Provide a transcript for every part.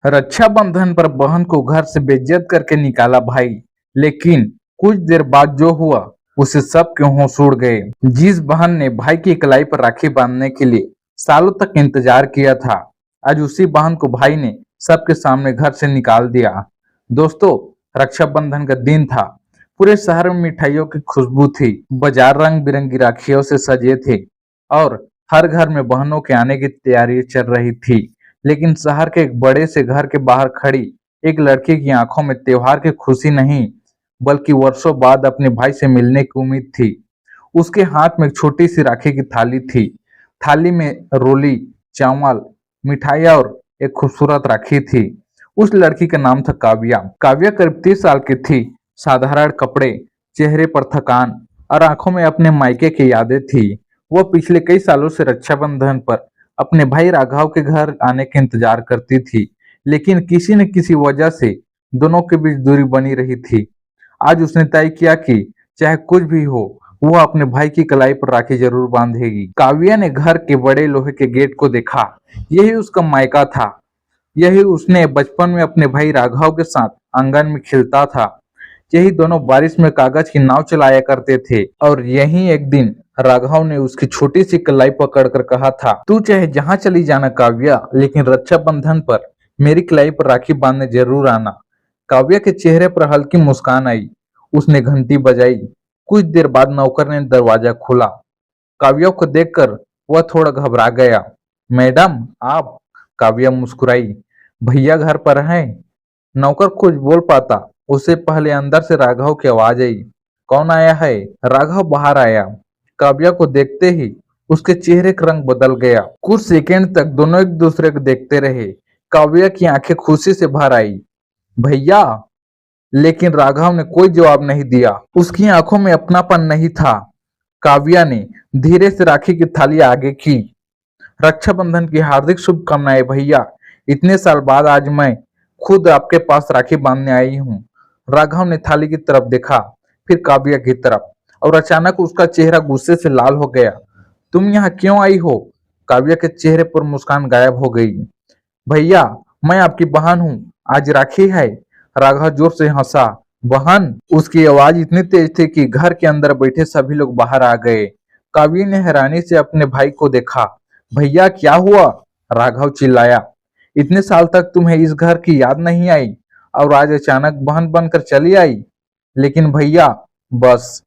रक्षाबंधन पर बहन को घर से बेइज्जत करके निकाला भाई। लेकिन कुछ देर बाद जो हुआ उसे सबके होश उड़ गए। जिस बहन ने भाई की कलाई पर राखी बांधने के लिए सालों तक इंतजार किया था, आज उसी बहन को भाई ने सबके सामने घर से निकाल दिया। दोस्तों, रक्षाबंधन का दिन था। पूरे शहर में मिठाइयों की खुशबू थी, बाजार रंग बिरंगी राखियों से सजे थे और हर घर में बहनों के आने की तैयारी चल रही थी। लेकिन शहर के एक बड़े से घर के बाहर खड़ी एक लड़की की आंखों में त्योहार की खुशी नहीं, बल्कि वर्षों बाद अपने भाई से मिलने की उम्मीद थी। उसके हाथ में एक छोटी सी राखी की थाली थी। थाली में रोली, चावल, मिठाइयाँ और एक खूबसूरत राखी थी। उस लड़की का नाम था काव्या। काव्या करीब 30 साल की थी। साधारण कपड़े, चेहरे पर थकान और आंखों में अपने मायके की यादें थी। वह पिछले कई सालों से रक्षाबंधन पर अपने भाई राघव के घर आने का इंतजार करती थी, लेकिन किसी न किसी वजह से दोनों के बीच दूरी बनी रही थी। आज उसने तय किया कि चाहे कुछ भी हो, वह अपने भाई की कलाई पर राखी जरूर बांधेगी। काव्या ने घर के बड़े लोहे के गेट को देखा। यही उसका मायका था। यही उसने बचपन में अपने भाई राघव के साथ आंगन में खेलता था। यही दोनों बारिश में कागज की नाव चलाया करते थे। और यही एक दिन राघव ने उसकी छोटी सी कलाई पकड़कर कहा था, तू चाहे जहां चली जाना काव्या, लेकिन रक्षाबंधन पर मेरी कलाई पर राखी बांधने जरूर आना। काव्या के चेहरे पर हल्की मुस्कान आई। उसने घंटी बजाई। कुछ देर बाद नौकर ने दरवाजा खोला। काव्या को देखकर वह थोड़ा घबरा गया। मैडम, आप? काव्या मुस्कुराई। भैया घर पर हैं? नौकर कुछ बोल पाता उससे पहले अंदर से राघव की आवाज आई। कौन आया है? राघव बाहर आया। काव्या को देखते ही उसके चेहरे का रंग बदल गया। कुछ सेकंड तक दोनों एक दूसरे को देखते रहे। काव्या की आंखें खुशी से भर आई। भैया? लेकिन राघव ने कोई जवाब नहीं दिया। उसकी आंखों में अपनापन नहीं था। काव्या ने धीरे से राखी की थाली आगे की। रक्षाबंधन की हार्दिक शुभकामनाएं भैया। इतने साल बाद आज मैं खुद आपके पास राखी बांधने आई हूँ। राघव ने थाली की तरफ देखा, फिर काव्या की तरफ, और अचानक उसका चेहरा गुस्से से लाल हो गया। तुम यहाँ क्यों आई हो? काव्या के चेहरे पर मुस्कान गायब हो गई। भैया, मैं आपकी बहन हूँ, आज राखी है। राघव जोर से हंसा। बहन? उसकी आवाज इतनी तेज थी कि घर के अंदर बैठे सभी लोग बाहर आ गए। काव्या ने हैरानी से अपने भाई को देखा। भैया, क्या हुआ? राघव चिल्लाया। इतने साल तक तुम्हें इस घर की याद नहीं आई और आज अचानक बहन बनकर चली आई? लेकिन भैया, बस।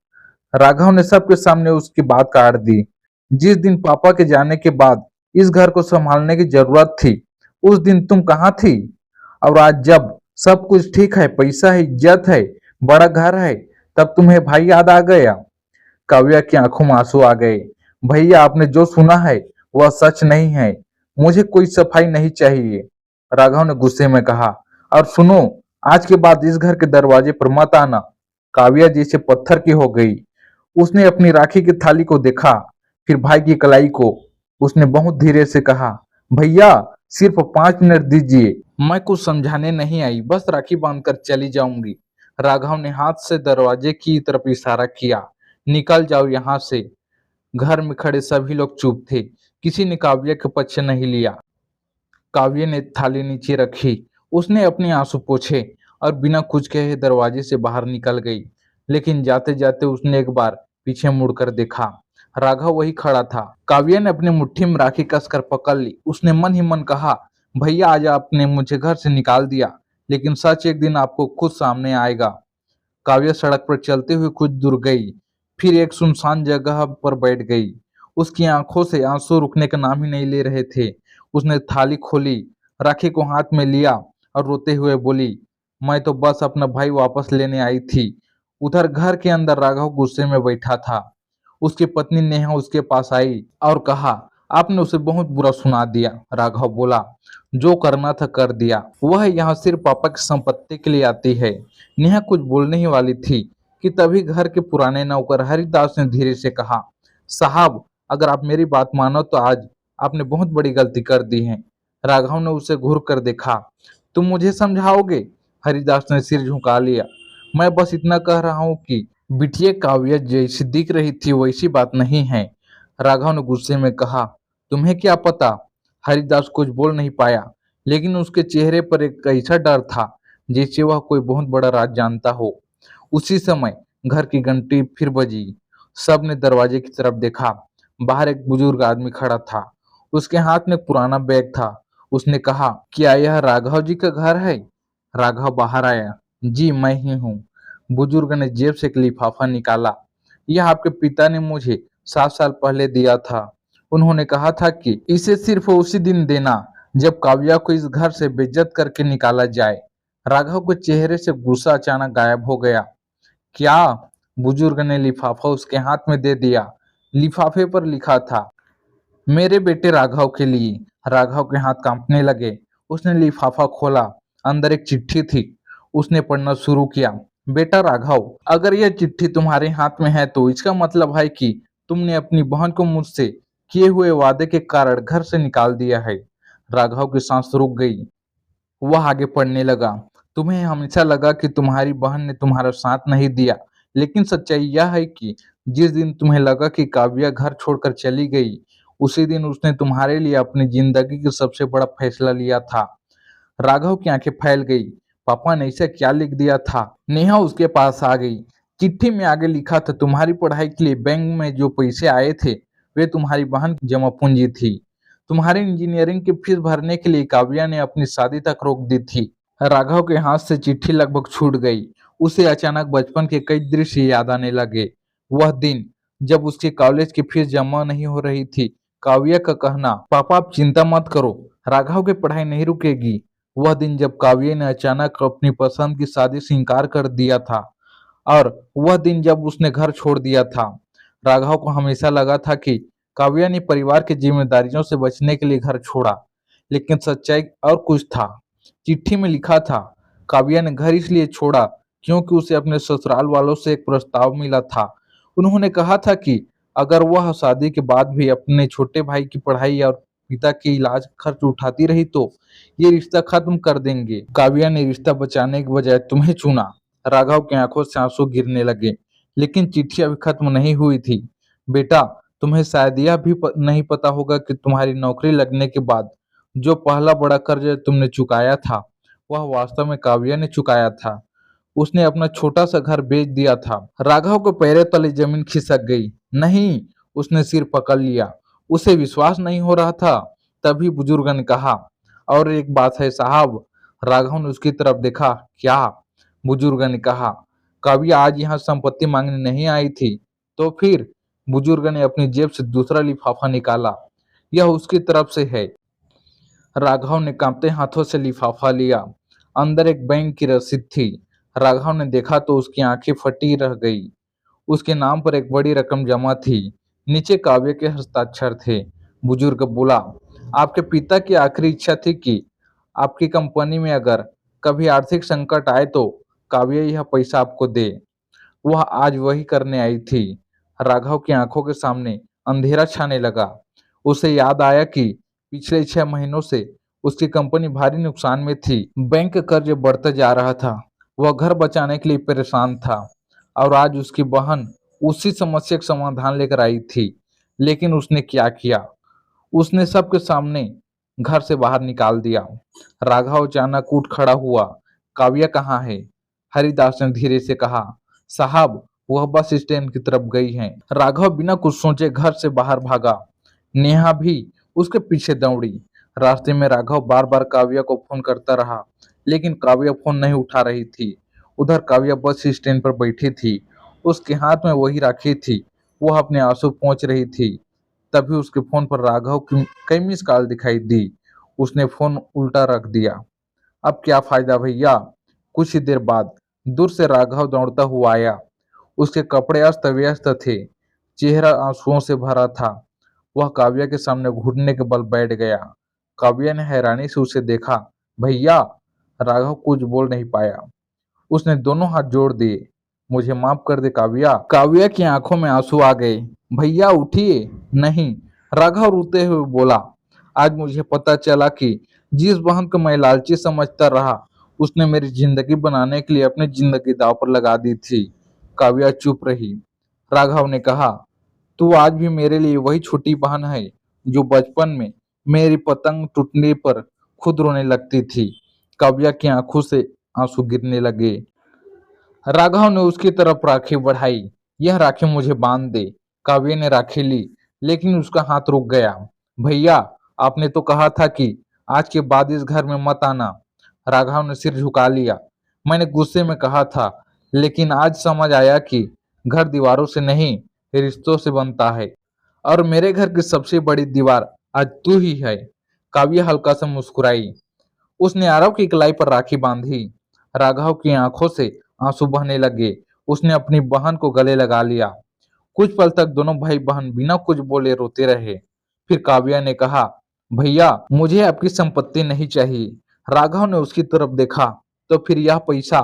राघव ने सबके सामने उसकी बात काट दी। जिस दिन पापा के जाने के बाद इस घर को संभालने की जरूरत थी, उस दिन तुम कहाँ थी? और आज जब सब कुछ ठीक है, पैसा है, इज्जत है, बड़ा घर है, तब तुम्हें भाई याद आ गया? काव्या की आंखों में आंसू आ गए। भैया, आपने जो सुना है वह सच नहीं है। मुझे कोई सफाई नहीं चाहिए, राघव ने गुस्से में कहा। और सुनो, आज के बाद इस घर के दरवाजे पर मत आना। काव्या जैसे पत्थर की हो गई। उसने अपनी राखी की थाली को देखा, फिर भाई की कलाई को। उसने बहुत धीरे से कहा, भैया, सिर्फ 5 मिनट दीजिए। मैं कुछ समझाने नहीं आई, बस राखी बांधकर चली जाऊंगी। राघव ने हाथ से दरवाजे की तरफ इशारा किया। निकल जाओ यहाँ से। घर में खड़े सभी लोग चुप थे। किसी ने काव्या के पक्ष नहीं लिया। काव्य ने थाली नीचे रखी। उसने अपने आंसू पोंछे और बिना कुछ कहे दरवाजे से बाहर निकल गई। लेकिन जाते जाते उसने एक बार पीछे मुड़कर देखा। राघव वही खड़ा था। काव्य ने अपनी मुट्ठी में राखी कसकर पकड़ ली। उसने मन ही मन कहा, भैया, आज आपने मुझे घर से निकाल दिया, लेकिन सच एक दिन आपको खुद सामने आएगा। काव्य सड़क पर चलते हुए कुछ दूर गई, फिर एक सुनसान जगह पर बैठ गई। उसकी आंखों से आंसू रुकने का नाम ही नहीं ले रहे थे। उसने थाली खोली, राखी को हाथ में लिया और रोते हुए बोली, मैं तो बस अपना भाई वापस लेने आई थी। उधर घर के अंदर राघव गुस्से में बैठा था। उसकी पत्नी नेहा उसके पास आई और कहा, आपने उसे बहुत बुरा सुना दिया। राघव बोला, जो करना था कर दिया। वह यहाँ सिर्फ पापा की संपत्ति के लिए आती है। नेहा कुछ बोलने ही वाली थी कि तभी घर के पुराने नौकर हरिदास ने धीरे से कहा, साहब, अगर आप मेरी बात मानो तो आज आपने बहुत बड़ी गलती कर दी है। राघव ने उसे घूर कर देखा। तुम मुझे समझाओगे? हरिदास ने सिर झुका लिया। मैं बस इतना कह रहा हूँ कि बिटिया काव्य जैसी दिख रही थी वैसी बात नहीं है। राघव ने गुस्से में कहा, तुम्हें क्या पता? हरिदास कुछ बोल नहीं पाया। लेकिन उसके चेहरे पर एक ऐसा डर था जैसे वह कोई बहुत बड़ा राज जानता हो। उसी समय घर की घंटी फिर बजी। सबने दरवाजे की तरफ देखा। बाहर एक बुजुर्ग आदमी खड़ा था। उसके हाथ में एक पुराना बैग था। उसने कहा, क्या यह राघव जी का घर है? राघव बाहर आया। जी मैं ही हूँ। बुजुर्ग ने जेब से एक लिफाफा निकाला। यह आपके पिता ने मुझे 7 साल पहले दिया था। उन्होंने कहा था कि इसे सिर्फ उसी दिन देना जब काव्या को इस घर से बेइज्जत करके निकाला जाए। राघव के चेहरे से गुस्सा अचानक गायब हो गया। क्या? बुजुर्ग ने लिफाफा उसके हाथ में दे दिया। लिफाफे पर लिखा था, मेरे बेटे राघव के लिए। राघव के हाथ कांपने लगे। उसने लिफाफा खोला। अंदर एक चिट्ठी थी। उसने पढ़ना शुरू किया। बेटा राघव, अगर यह चिट्ठी तुम्हारे हाथ में है तो इसका मतलब है कि तुमने अपनी बहन को मुझसे किए हुए वादे के कारण घर से निकाल दिया है। राघव की सांस रुक गई। वह आगे पढ़ने लगा। तुम्हें हमेशा लगा कि तुम्हारी बहन ने तुम्हारा साथ नहीं दिया, लेकिन सच्चाई यह है कि जिस दिन तुम्हें लगा कि काव्या घर छोड़कर चली गई, उसी दिन उसने तुम्हारे लिए अपनी जिंदगी का सबसे बड़ा फैसला लिया था। राघव की आंखें फैल गई। पापा ने इसे क्या लिख दिया था? नेहा उसके पास आ गई। चिट्ठी में आगे लिखा था, तुम्हारी पढ़ाई के लिए बैंक में जो पैसे आए थे वे तुम्हारी बहन की जमा पूंजी थी। तुम्हारी इंजीनियरिंग की फीस भरने के लिए काव्या ने अपनी शादी तक रोक दी थी। राघव के हाथ से चिट्ठी लगभग छूट गई। उसे अचानक बचपन के कई दृश्य याद आने लगे। वह दिन जब उसके कॉलेज की फीस जमा नहीं हो रही थी। काव्या का कहना, पापा आप चिंता मत करो, राघव की पढ़ाई नहीं रुकेगी। वह दिन जब काव्या ने अचानक अपनी पसंद की शादी से इनकार कर दिया था। और वह दिन जब उसने घर छोड़ दिया था। राघव को हमेशा लगा था कि काव्या ने परिवार की जिम्मेदारियों से बचने के लिए घर छोड़ा, लेकिन सच्चाई और कुछ था। चिट्ठी में लिखा था, काव्या ने घर इसलिए छोड़ा क्योंकि उसे अपने ससुराल वालों से एक प्रस्ताव मिला था। उन्होंने कहा था कि अगर वह शादी के बाद भी अपने छोटे भाई की पढ़ाई और पिता के इलाज खर्च उठाती रही तो ये रिश्ता खत्म कर देंगे। काव्या ने रिश्ता बचाने के बजाय तुम्हें चुना। राघव की आंखों से आंसू गिरने लगे। लेकिन चिट्ठी अभी खत्म नहीं हुई थी। बेटा, तुम्हें शायद यह भी नहीं पता होगा कि तुम्हारी नौकरी लगने के बाद जो पहला बड़ा कर्ज तुमने चुकाया था, वह वास्तव में काव्या ने चुकाया था। उसने अपना छोटा सा घर बेच दिया था। राघव के पैरों तले जमीन खिसक गई। नहीं, उसने सिर पकड़ लिया। उसे विश्वास नहीं हो रहा था। तभी बुजुर्ग ने कहा, और एक बात है साहब। राघव ने उसकी तरफ देखा। क्या? बुजुर्ग ने कहा, काव्या आज यहाँ संपत्ति मांगने नहीं आई थी। तो फिर? बुजुर्ग ने अपनी जेब से दूसरा लिफाफा निकाला। यह उसकी तरफ से है। राघव ने कांपते हाथों से लिफाफा लिया। अंदर एक बैंक की रसीद थी। राघव ने देखा तो उसकी आंखें फटी रह गई। उसके नाम पर एक बड़ी रकम जमा थी। नीचे काव्य के हस्ताक्षर थे। बुजुर्ग बोला, आपके पिता की आखिरी इच्छा थी कि आपकी कंपनी में अगर कभी आर्थिक संकट आए तो काव्य यह पैसा आपको दे। वह आज वही करने आई थी। राघव की आंखों के सामने अंधेरा छाने लगा। उसे याद आया कि पिछले 6 महीनों से उसकी कंपनी भारी नुकसान में थी। बैंक का कर्ज बढ़ता जा रहा था। वह घर बचाने के लिए परेशान था। और आज उसकी बहन उसी समस्या का समाधान लेकर आई थी। लेकिन उसने क्या किया? उसने सबके सामने घर से बाहर निकाल दिया। राघव अचानक उठ खड़ा हुआ। काव्या कहाँ है? हरिदास ने धीरे से कहा, साहब वह बस स्टैंड की तरफ गई हैं। राघव बिना कुछ सोचे घर से बाहर भागा। नेहा भी उसके पीछे दौड़ी। रास्ते में राघव बार बार काव्या को फोन करता रहा, लेकिन काव्या फोन नहीं उठा रही थी। उधर काव्या बस स्टैंड पर बैठी थी। उसके हाथ में वही राखी थी। वह अपने आंसू पोंछ रही थी। तभी उसके फोन पर राघव की कई मिस कॉल दिखाई दी। उसने फोन उल्टा रख दिया। अब क्या फायदा भैया? कुछ ही देर बाद दूर से राघव दौड़ता हुआ आया। उसके कपड़े अस्त व्यस्त थे। चेहरा आंसुओं से भरा था। वह काव्या के सामने घुटने के बल बैठ गया। काव्या ने हैरानी से उसे देखा। भैया! राघव कुछ बोल नहीं पाया। उसने दोनों हाथ जोड़ दिए। मुझे माफ कर दे काव्या। काव्या की आंखों में आंसू आ गए। भैया उठिए। नहीं, राघव रोते हुए बोला। आज मुझे पता चला कि जिस बहन को मैं लालची समझता रहा, उसने मेरी जिंदगी बनाने के लिए अपनी जिंदगी दांव पर लगा दी थी। काव्या चुप रही। राघव ने कहा, तू आज भी मेरे लिए वही छोटी बहन है जो बचपन में मेरी पतंग टूटने पर खुद रोने लगती थी। काव्या की आंखों से आंसू गिरने लगे। राघव ने उसकी तरफ राखी बढ़ाई। यह राखी मुझे बांध दे। काव्य ने राखी ली, लेकिन उसका हाथ रुक गया। भैया, आपने तो कहा था कि आज के बाद इस घर में मत आना। राघव ने सिर झुका लिया। मैंने गुस्से में कहा था, लेकिन आज समझ आया कि घर दीवारों से नहीं, रिश्तों से बनता है। और मेरे घर की सबसे बड़ी दीवार आज तू ही है। काव्य हल्का सा मुस्कुराई। उसने आरव की कलाई पर राखी बांधी। राघव की आंखों से आंसू बहने लगे। उसने अपनी बहन को गले लगा लिया। कुछ पल तक दोनों भाई बहन बिना कुछ बोले रोते रहे। फिर काव्या ने कहा, भैया, मुझे आपकी संपत्ति नहीं चाहिए। राघव ने उसकी तरफ देखा। तो फिर यह पैसा?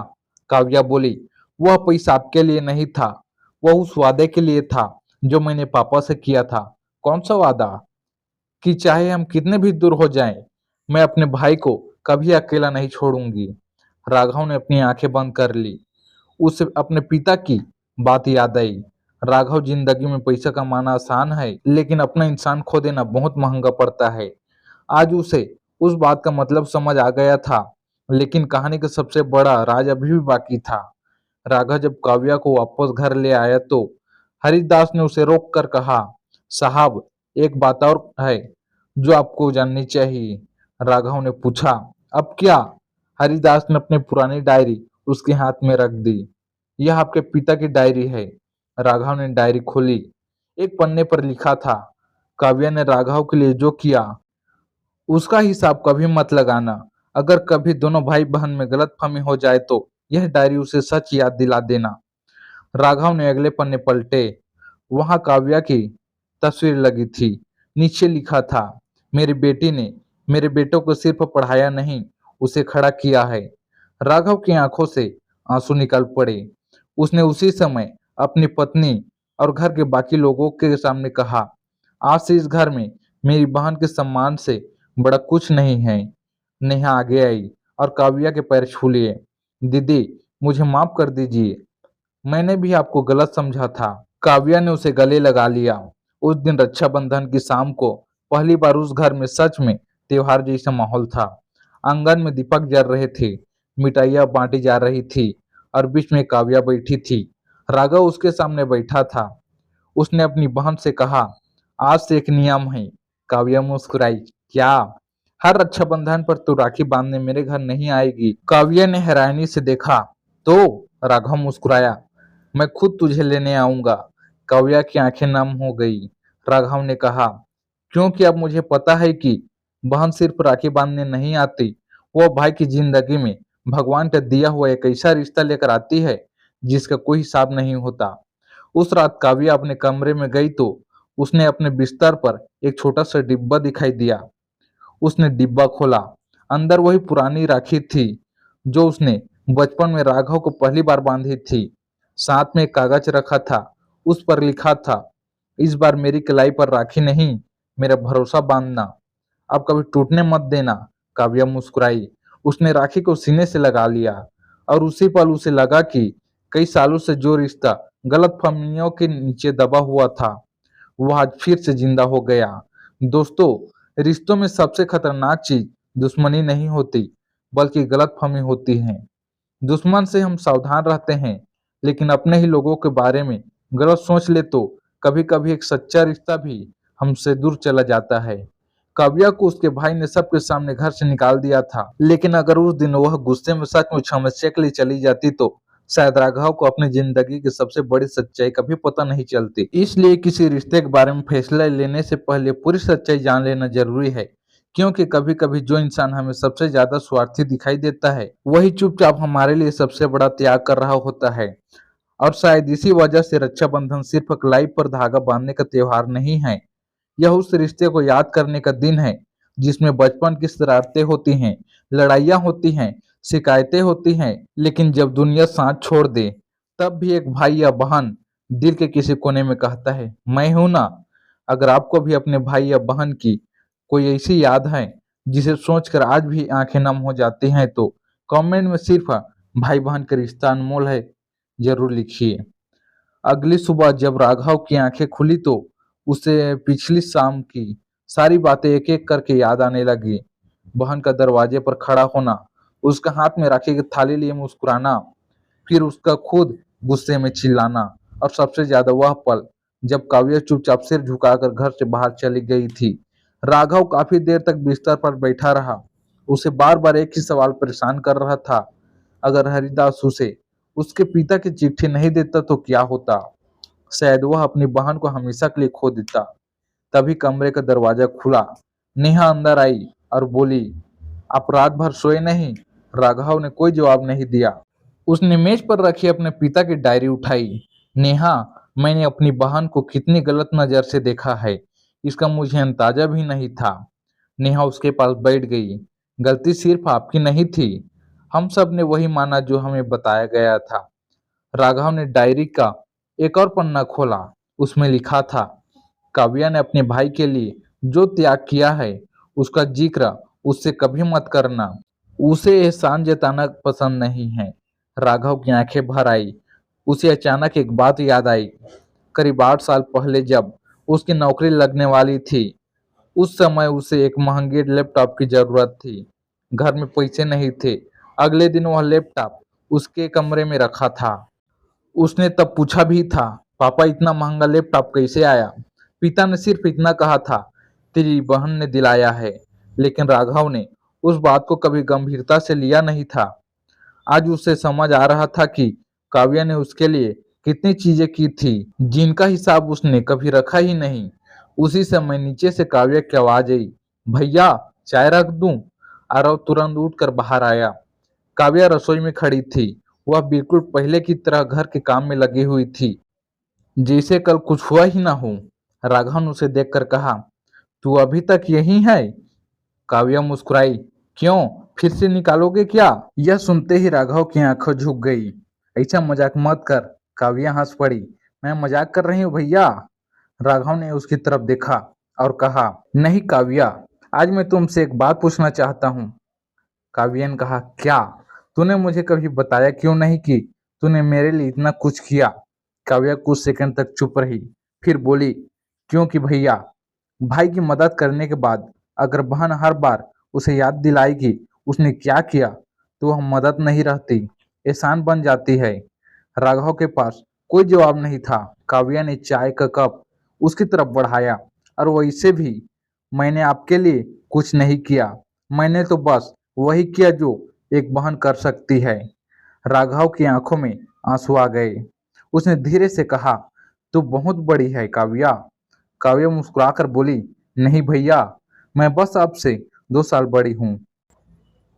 काव्या बोली, वह पैसा आपके लिए नहीं था, वह उस वादे के लिए था जो मैंने पापा से किया था। कौन सा वादा? कि चाहे हम कितने भी दूर हो जाएं, मैं अपने भाई को कभी अकेला नहीं छोड़ूंगी। राघव ने अपनी आंखें बंद कर ली। उसे अपने पिता की बात याद आई। राघव, जिंदगी में पैसा कमाना आसान है, लेकिन अपना इंसान खो देना बहुत महंगा पड़ता है। आज उसे उस बात का मतलब समझ आ गया था, लेकिन कहानी का सबसे बड़ा राज अभी भी बाकी था। राघव जब काव्या को वापस घर ले आया तो हरिदास ने उसे रोक कर कहा, साहब, एक बात और है जो आपको जाननी चाहिए। राघव ने पूछा, अब क्या? हरिदास ने अपनी पुरानी डायरी उसके हाथ में रख दी। यह आपके पिता की डायरी है। राघव ने डायरी खोली। एक पन्ने पर लिखा था, काव्या ने राघव के लिए जो किया उसका हिसाब कभी मत लगाना। अगर कभी दोनों भाई बहन में गलतफहमी हो जाए तो यह डायरी उसे सच याद दिला देना। राघव ने अगले पन्ने पलटे। वहां काव्या की तस्वीर लगी थी। नीचे लिखा था, मेरी बेटी ने मेरे बेटों को सिर्फ पढ़ाया नहीं, उसे खड़ा किया है। राघव की आंखों से आंसू निकल पड़े। उसने उसी समय अपनी पत्नी और घर के बाकी लोगों के सामने कहा, आज से इस घर में मेरी बहन के सम्मान से बड़ा कुछ नहीं है। नेहा आगे आई और काव्या के पैर छू लिए। दीदी, मुझे माफ कर दीजिए, मैंने भी आपको गलत समझा था। काव्या ने उसे गले लगा लिया। उस दिन रक्षाबंधन की शाम को पहली बार उस घर में सच में त्योहार जैसा माहौल था। आंगन में दीपक जल रहे थे, मिठाइयाँ बांटी जा रही थी और बीच में काव्या बैठी थी। राघव उसके सामने बैठा था। उसने अपनी बहन से कहा, आज से एक नियम है। काव्या मुस्कुराई, क्या? हर रक्षाबंधन पर तू राखी बांधने मेरे घर नहीं आएगी? काव्या ने हैरानी से देखा। तो राघव मुस्कुराया, मैं खुद तुझे लेने आऊंगा। काव्या की आंखें नम हो गई। राघव ने कहा, क्योंकि अब मुझे पता है कि बहन सिर्फ राखी बांधने नहीं आती, वो भाई की जिंदगी में भगवान का दिया हुआ एक ऐसा रिश्ता लेकर आती है जिसका कोई हिसाब नहीं होता। उस रात काव्या अपने कमरे में गई तो उसने अपने बिस्तर पर एक छोटा सा डिब्बा दिखाई दिया। उसने डिब्बा खोला। अंदर वही पुरानी राखी थी जो उसने बचपन में राघव को पहली बार बांधी थी। साथ में एक कागज रखा था। उस पर लिखा था, इस बार मेरी कलाई पर राखी नहीं, मेरा भरोसा बांधना, अब कभी टूटने मत देना। काव्या मुस्कुराई। उसने राखी को सीने से लगा लिया और उसी पल उसे लगा कि कई सालों से जो रिश्ता गलतफहमियों के नीचे दबा हुआ था, वह आज फिर से जिंदा हो गया। दोस्तों, रिश्तों में सबसे खतरनाक चीज दुश्मनी नहीं होती, बल्कि गलतफहमी होती है। दुश्मन से हम सावधान रहते हैं, लेकिन अपने ही लोगों के बारे में गलत सोच ले तो कभी कभी एक सच्चा रिश्ता भी हमसे दूर चला जाता है। काव्या को उसके भाई ने सबके सामने घर से निकाल दिया था, लेकिन अगर उस दिन वह गुस्से में सचमुच समस्या के लिए चली जाती तो शायद राघव को अपनी जिंदगी की सबसे बड़ी सच्चाई कभी पता नहीं चलती। इसलिए किसी रिश्ते के बारे में फैसला लेने से पहले पूरी सच्चाई जान लेना जरूरी है, क्योंकि कभी कभी जो इंसान हमें सबसे ज्यादा स्वार्थी दिखाई देता है, वही चुपचाप हमारे लिए सबसे बड़ा त्याग कर रहा होता है। और शायद इसी वजह से रक्षाबंधन सिर्फ कलाई पर धागा बांधने का त्योहार नहीं है, यह उस रिश्ते को याद करने का दिन है जिसमें बचपन की शरारतें होती हैं, लड़ाइयाँ होती हैं, शिकायतें होती हैं, लेकिन जब दुनिया साथ छोड़ दे, तब भी एक भाई या बहन दिल के किसी कोने में कहता है, मैं हूं ना। अगर आपको भी अपने भाई या बहन की कोई ऐसी याद है जिसे सोचकर आज भी आंखें नम हो जाती हैं, तो कमेंट में सिर्फ भाई बहन का रिश्ता अनमोल है जरूर लिखिए। अगली सुबह जब राघव की आंखें खुली तो उसे पिछली शाम की सारी बातें एक एक करके याद आने लगी। बहन का दरवाजे पर खड़ा होना, उसका हाथ में राखी की थाली लिए मुस्कुराना, फिर उसका खुद गुस्से में चिल्लाना, और सबसे ज्यादा वह पल जब काव्या चुपचाप सिर झुकाकर घर से बाहर चली गई थी। राघव काफी देर तक बिस्तर पर बैठा रहा। उसे बार बार एक ही सवाल परेशान कर रहा था, अगर हरिदास उसे उसके पिता की चिट्ठी नहीं देता तो क्या होता। शायद वह अपनी बहन को हमेशा के लिए खो देता। तभी कमरे का दरवाजा खुला। नेहा अंदर आई और बोली, आप रात भर सोए नहीं? राघव ने कोई जवाब नहीं दिया। उसने मेज पर रखी अपने पिता की डायरी उठाई। नेहा, मैंने अपनी बहन को कितनी गलत नजर से देखा है, इसका मुझे अंदाजा भी नहीं था। नेहा उसके पास बैठ गई। गलती सिर्फ आपकी नहीं थी, हम सब ने वही माना जो हमें बताया गया था। राघव ने डायरी का एक और पन्ना खोला। उसमें लिखा था, काव्या ने अपने भाई के लिए जो त्याग किया है उसका जिक्र उससे कभी मत करना। उसे एहसान जताना पसंद नहीं है। राघव की आंखें भर आई। उसे अचानक एक बात याद आई। करीब 8 साल पहले जब उसकी नौकरी लगने वाली थी, उस समय उसे एक महंगे लैपटॉप की जरूरत थी। घर में पैसे नहीं थे। अगले दिन वह लैपटॉप उसके कमरे में रखा था। उसने तब पूछा भी था, पापा इतना महंगा लैपटॉप कैसे आया? पिता ने सिर्फ इतना कहा था, तेरी बहन ने दिलाया है। लेकिन राघव ने उस बात को कभी गंभीरता से लिया नहीं था। आज उसे समझ आ रहा था कि काव्या ने उसके लिए कितनी चीजें की थी जिनका हिसाब उसने कभी रखा ही नहीं। उसी समय नीचे से काव्या की आवाज आई, भैया चाय रख दूं? आरव तुरंत उठकर बाहर आया। काव्या रसोई में खड़ी थी। वह बिल्कुल पहले की तरह घर के काम में लगी हुई थी, जैसे कल कुछ हुआ ही ना हो। राघव ने उसे देखकर कहा, तू अभी तक यही है? काव्या मुस्कुराई, क्यों, फिर से निकालोगे क्या? यह सुनते ही राघव की आंखें झुक गई। ऐसा मजाक मत कर। काव्या हंस पड़ी। मैं मजाक कर रही हूँ भैया। राघव ने उसकी तरफ देखा और कहा, नहीं काव्या, आज मैं तुमसे एक बात पूछना चाहता हूँ। काव्या ने कहा, क्या? तूने मुझे कभी बताया क्यों नहीं कि तूने मेरे लिए इतना कुछ किया? काव्या कुछ सेकंड तक चुप रही, फिर बोली, क्योंकि भैया, भाई की मदद करने के बाद अगर बहन हर बार उसे याद दिलाएगी उसने क्या किया, तो वह मदद नहीं रहती, एहसान बन जाती है। राघव के पास कोई जवाब नहीं था। काव्या ने चाय का कप उसकी तरफ बढ़ाया, और वैसे भी मैंने आपके लिए कुछ नहीं किया। मैंने तो बस वही किया जो एक बहन कर सकती है। राघव की आंखों में आंसू आ गए। उसने धीरे से कहा, तू बहुत बड़ी है काव्या। काव्या मुस्कुराकर बोली, नहीं भैया, मैं बस आपसे 2 साल बड़ी हूँ।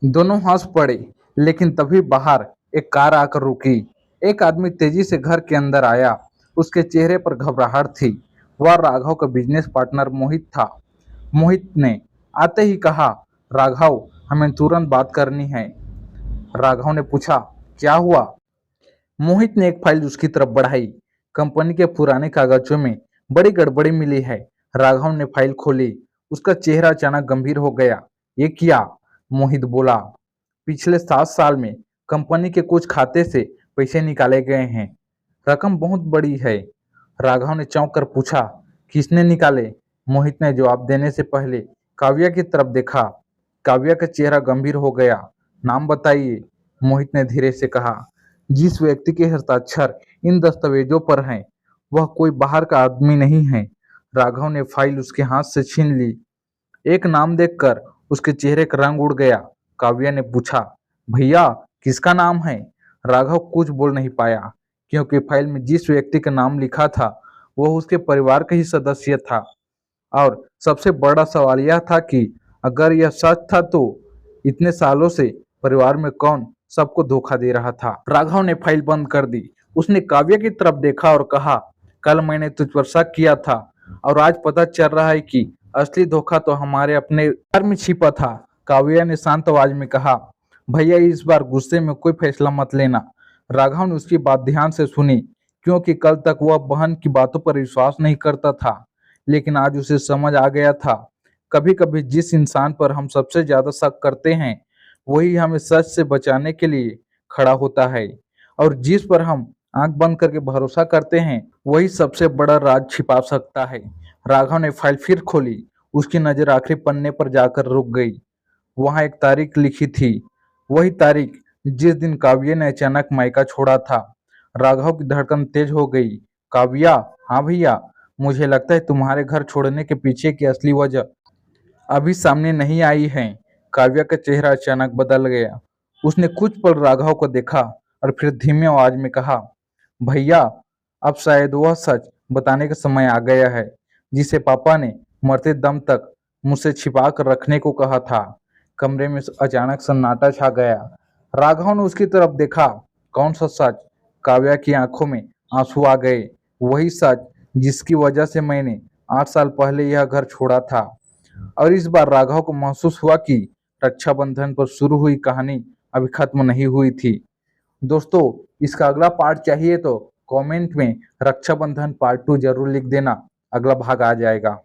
दोनों हंस पड़े, लेकिन तभी बाहर एक कार आकर रुकी। एक आदमी तेजी से घर के अंदर आया। उसके चेहरे पर घबराहट थी। वह राघव का बिजनेस पार्टनर मोहित था। मोहित ने आते ही कहा, राघव, हमें तुरंत बात करनी है। राघव ने पूछा, क्या हुआ? मोहित ने एक फाइल उसकी तरफ बढ़ाई। कंपनी के पुराने कागजों में बड़ी गड़बड़ी मिली है। राघव ने फाइल खोली। उसका चेहरा अचानक गंभीर हो गया। ये क्या? मोहित बोला, पिछले 7 साल में कंपनी के कुछ खाते से पैसे निकाले गए हैं। रकम बहुत बड़ी है। राघव ने चौंक कर पूछा, किसने निकाले? मोहित ने जवाब देने से पहले काव्या की तरफ देखा। काव्या का चेहरा गंभीर हो गया। नाम बताइए, मोहित ने धीरे से कहा। जिस व्यक्ति के हस्ताक्षर इन दस्तावेजों पर हैं, वह कोई बाहर का आदमी नहीं है। राघव ने फाइल उसके हाथ से छीन ली। एक नाम देखकर उसके चेहरे का रंग उड़ गया। काव्या ने पूछा, भैया किसका नाम है? राघव कुछ बोल नहीं पाया, क्योंकि फाइल में जिस व्यक्ति का नाम लिखा था वह उसके परिवार का ही सदस्य था। और सबसे बड़ा सवाल यह था कि अगर यह सच था तो इतने सालों से परिवार में कौन सबको धोखा दे रहा था? राघव ने फाइल बंद कर दी। उसने काव्या की तरफ देखा और कहा, कल मैंने तुझ पर शक किया था, और आज पता चल रहा है कि असली धोखा तो हमारे अपने घर में छिपा था। काव्या ने शांत आवाज में कहा, भैया इस बार गुस्से में कोई फैसला मत लेना। राघव ने उसकी बात ध्यान से सुनी, क्योंकि कल तक वह बहन की बातों पर विश्वास नहीं करता था, लेकिन आज उसे समझ आ गया था, कभी कभी जिस इंसान पर हम सबसे ज्यादा शक करते हैं वही हमें सच से बचाने के लिए खड़ा होता है, और जिस पर हम आंख बंद करके भरोसा करते हैं वही सबसे बड़ा राज छिपा सकता है। राघव ने फाइल फिर खोली। उसकी नजर आखिरी पन्ने पर जाकर रुक गई। वहां एक तारीख लिखी थी, वही तारीख जिस दिन काव्या ने अचानक मायका छोड़ा था। राघव की धड़कन तेज हो गई। काव्या, हाँ भैया, मुझे लगता है तुम्हारे घर छोड़ने के पीछे की असली वजह अभी सामने नहीं आई है। काव्या का चेहरा अचानक बदल गया। उसने कुछ पल राघव को देखा और फिर धीमी आवाज में कहा, भैया, अब शायद वह सच बताने का समय आ गया है जिसे पापा ने मरते दम तक मुझसे छिपा कर रखने को कहा था। कमरे में अचानक सन्नाटा छा गया। राघव ने उसकी तरफ देखा। कौन सा सच? काव्या की आंखों में आंसू आ गए। वही सच जिसकी वजह से मैंने 8 साल पहले यह घर छोड़ा था। और इस बार राघव को महसूस हुआ कि रक्षाबंधन पर शुरू हुई कहानी अभी खत्म नहीं हुई थी। दोस्तों, इसका अगला पार्ट चाहिए तो कमेंट में रक्षाबंधन पार्ट 2 जरूर लिख देना, अगला भाग आ जाएगा।